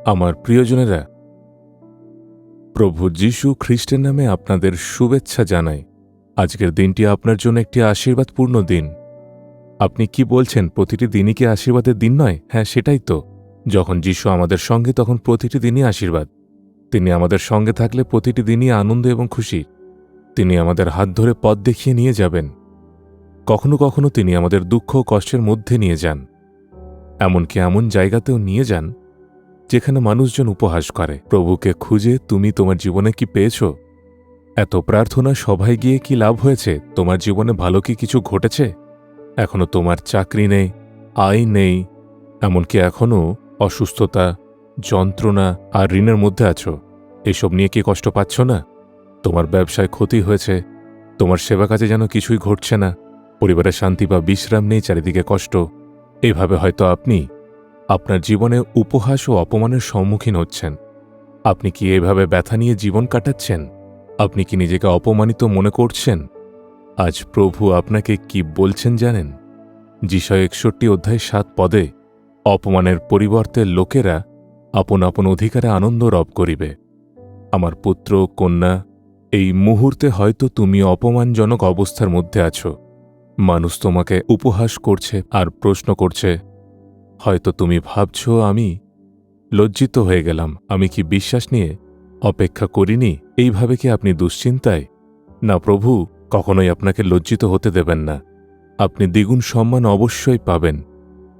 আমার প্রিয়জনেরা, প্রভু যীশু খ্রিস্টের নামে আপনাদের শুভেচ্ছা জানাই। আজকের দিনটি আপনার জন্য একটি আশীর্বাদপূর্ণ দিন। আপনি কি বলছেন, প্রতিটি দিনই কি আশীর্বাদের দিন নয়? হ্যাঁ, সেটাই তো। যখন যীশু আমাদের সঙ্গে, তখন প্রতিটি দিনই আশীর্বাদ। তিনি আমাদের সঙ্গে থাকলে প্রতিটি দিনই আনন্দ এবং খুশি। তিনি আমাদের হাত ধরে পথ দেখিয়ে নিয়ে যাবেন। কখনো কখনো তিনি আমাদের দুঃখ ও কষ্টের মধ্যে নিয়ে যান, এমনকি এমন জায়গাতেও নিয়ে যান যেখানে মানুষজন উপহাস করে। প্রভুকে খুঁজে তুমি তোমার জীবনে কি পেয়েছ? এত প্রার্থনা সভায় গিয়ে কি লাভ হয়েছে? তোমার জীবনে ভালো কি কিছু ঘটেছে? এখনো তোমার চাকরি নেই, আয় নেই, এমনকি এখনো অসুস্থতা, যন্ত্রণা আর ঋণের মধ্যে আছো। এসব নিয়ে কি কষ্ট পাচ্ছ না? তোমার ব্যবসায় ক্ষতি হয়েছে, তোমার সেবা কাজে যেন কিছুই ঘটছে না, পরিবারে শান্তি বা বিশ্রাম নেই, চারিদিকে কষ্ট। এভাবে হয়তো আপনি আপনার জীবনে উপহাস ও অপমানের সম্মুখীন হচ্ছেন। আপনি কি এভাবে ব্যথা নিয়ে জীবন কাটাচ্ছেন? আপনি কি নিজেকে অপমানিত মনে করছেন? আজ প্রভু আপনাকে কি বলছেন জানেন? যিশয় 61:7 পদে, অপমানের পরিবর্তে লোকেরা আপন আপন অধিকারে আনন্দ রব করিবে। আমার পুত্র কন্যা, এই মুহূর্তে হয়তো তুমি অপমানজনক অবস্থার মধ্যে আছো। মানুষ তোমাকে উপহাস করছে আর প্রশ্ন করছে। হয়তো তুমি ভাবছ, আমি লজ্জিত হয়ে গেলাম, আমি কি বিশ্বাস নিয়ে অপেক্ষা করিনি? এইভাবে কি আপনি দুশ্চিন্তায়? না, প্রভু কখনোই আপনাকে লজ্জিত হতে দেবেন না। আপনি দ্বিগুণ সম্মান অবশ্যই পাবেন,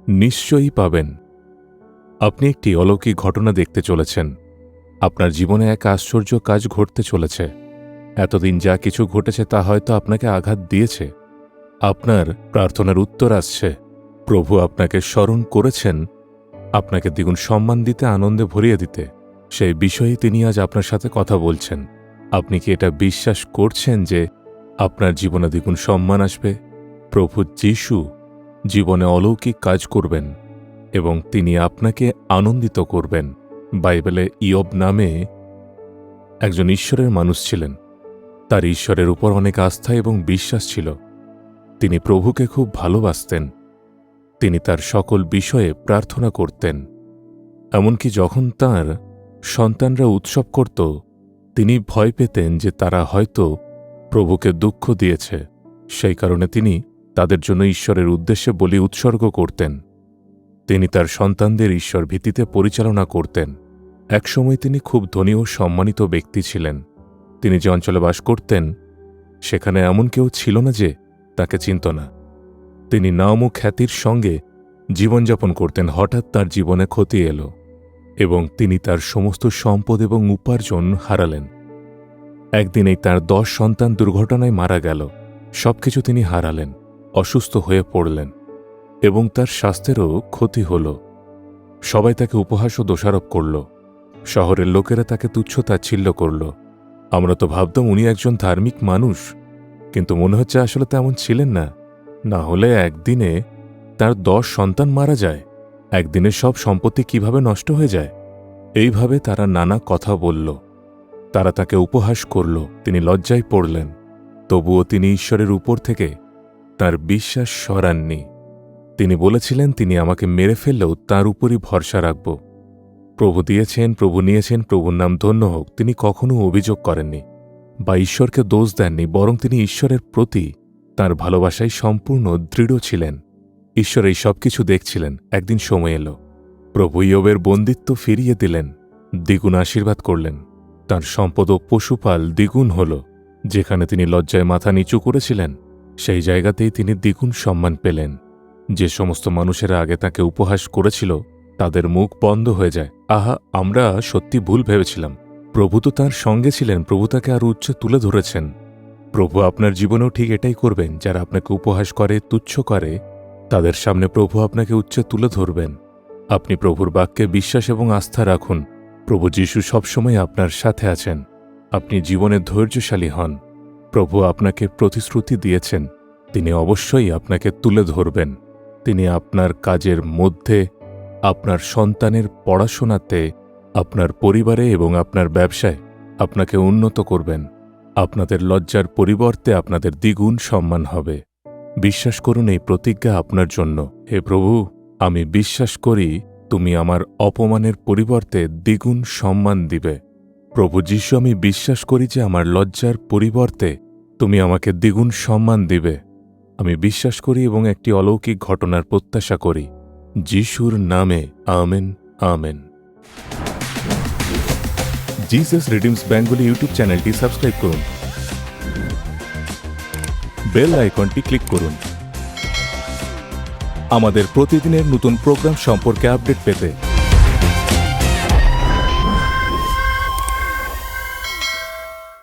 নিশ্চয়ই পাবেন। আপনি একটি অলৌকিক ঘটনা দেখতে চলেছেন। আপনার জীবনে এক আশ্চর্য কাজ ঘটতে চলেছে। এতদিন যা কিছু ঘটেছে তা হয়তো আপনাকে আঘাত দিয়েছে। আপনার প্রার্থনার উত্তর আসছে। প্রভু আপনাকে স্মরণ করেছেন, আপনাকে দ্বিগুণ সম্মান দিতে, আনন্দে ভরিয়ে দিতে। সেই বিষয়ে তিনি আজ আপনার সাথে কথা বলছেন। আপনি কি এটা বিশ্বাস করছেন যে আপনার জীবনে দ্বিগুণ সম্মান আসবে? প্রভু যীশু জীবনে অলৌকিক কাজ করবেন এবং তিনি আপনাকে আনন্দিত করবেন। বাইবেলে ইয়ব নামে একজন ঈশ্বরের মানুষ ছিলেন। তার ঈশ্বরের উপর অনেক আস্থা এবং বিশ্বাস ছিল। তিনি প্রভুকে খুব ভালোবাসতেন। তিনি তার সকল বিষয়ে প্রার্থনা করতেন। এমনকি যখন তাঁর সন্তানরা উৎসব করত, তিনি ভয় পেতেন যে তারা হয়তো প্রভুকে দুঃখ দিয়েছে। সেই কারণে তিনি তাদের জন্য ঈশ্বরের উদ্দেশ্যে বলি উৎসর্গ করতেন। তিনি তার সন্তানদের ঈশ্বর ভীতিতে পরিচালনা করতেন। একসময় তিনি খুব ধনী ও সম্মানিত ব্যক্তি ছিলেন। তিনি যে অঞ্চলে বাস করতেন, সেখানে এমন কেউ ছিল না যে তাকে চিনত না। তিনি নাম ও খ্যাতির সঙ্গে জীবনযাপন করতেন। হঠাৎ তার জীবনে ক্ষতি এলো এবং তিনি তার সমস্ত সম্পদ এবং উপার্জন হারালেন। একদিনেই তার 10 সন্তান দুর্ঘটনায় মারা গেল। সবকিছু তিনি হারালেন, অসুস্থ হয়ে পড়লেন এবং তার স্বাস্থ্যেরও ক্ষতি হল। সবাই তাকে উপহাস ও দোষারোপ করল। শহরের লোকেরা তাকে তুচ্ছ-তাচ্ছিল্য করল। আমরা তো ভাবতাম উনি একজন ধার্মিক মানুষ, কিন্তু মনে হচ্ছে আসলে তেমন ছিলেন না। না হলে একদিনে তার 10 সন্তান মারা যায়, একদিনে সব সম্পত্তি কিভাবে নষ্ট হয়ে যায়? এইভাবে তারা নানা কথা বলল। তারা তাকে উপহাস করল। তিনি লজ্জায় পড়লেন। তবুও তিনি ঈশ্বরের উপর থেকে তার বিশ্বাস সরাননি। তিনি বলেছিলেন, তিনি আমাকে মেরে ফেললেও তাঁর উপরই ভরসা রাখব। প্রভু দিয়েছেন, প্রভু নিয়েছেন, প্রভুর নাম ধন্য হোক। তিনি কখনো অভিযোগ করেননি বা ঈশ্বরকে দোষ দেননি, বরং তিনি ঈশ্বরের প্রতি তাঁর ভালোবাসায় সম্পূর্ণ দৃঢ় ছিলেন। ঈশ্বর এই সব কিছু দেখছিলেন। একদিন সময় এলো, প্রভু ইয়বের বন্দিত্ব ফিরিয়ে দিলেন, দ্বিগুণ আশীর্বাদ করলেন। তাঁর সম্পদ ও পশুপাল দ্বিগুণ হল। যেখানে তিনি লজ্জায় মাথা নিচু করেছিলেন, সেই জায়গাতেই তিনি দ্বিগুণ সম্মান পেলেন। যে সমস্ত মানুষেরা আগে তাকে উপহাস করেছিল, তাদের মুখ বন্ধ হয়ে যায়। আহা, আমরা সত্যি ভুল ভেবেছিলাম। প্রভু তো তাঁর সঙ্গে ছিলেন, প্রভু তাকে আরও উচ্চ তুলে ধরেছেন। প্রভু আপনার জীবনেও ঠিক এটাই করবেন। যারা আপনাকে উপহাস করে, তুচ্ছ করে, তাদের সামনে প্রভু আপনাকে উচ্চে তুলে ধরবেন। আপনি প্রভুর বাক্যে বিশ্বাস এবং আস্থা রাখুন। প্রভু যীশু সবসময় আপনার সাথে আছেন। আপনি জীবনে ধৈর্যশালী হন। প্রভু আপনাকে প্রতিশ্রুতি দিয়েছেন, তিনি অবশ্যই আপনাকে তুলে ধরবেন। তিনি আপনার কাজের মধ্যে, আপনার সন্তানের পড়াশোনাতে, আপনার পরিবারে এবং আপনার ব্যবসায় আপনাকে উন্নত করবেন। আপনাদের লজ্জার পরিবর্তে আপনাদের দ্বিগুণ সম্মান হবে। বিশ্বাস করুন, এই প্রতিজ্ঞা আপনার জন্য। হে প্রভু, আমি বিশ্বাস করি তুমি আমার অপমানের পরিবর্তে দ্বিগুণ সম্মান দিবে। প্রভু যীশু, আমি বিশ্বাস করি যে আমার লজ্জার পরিবর্তে তুমি আমাকে দ্বিগুণ সম্মান দিবে। আমি বিশ্বাস করি এবং একটি অলৌকিক ঘটনার প্রত্যাশা করি। যিশুর নামে amen, amen. Jesus redeems Bengali YouTube চ্যানেলটি সাবস্ক্রাইব করুন, বেল আইকনটি ক্লিক করুন আমাদের প্রতিদিনের নতুন প্রোগ্রাম সম্পর্কে আপডেট পেতে।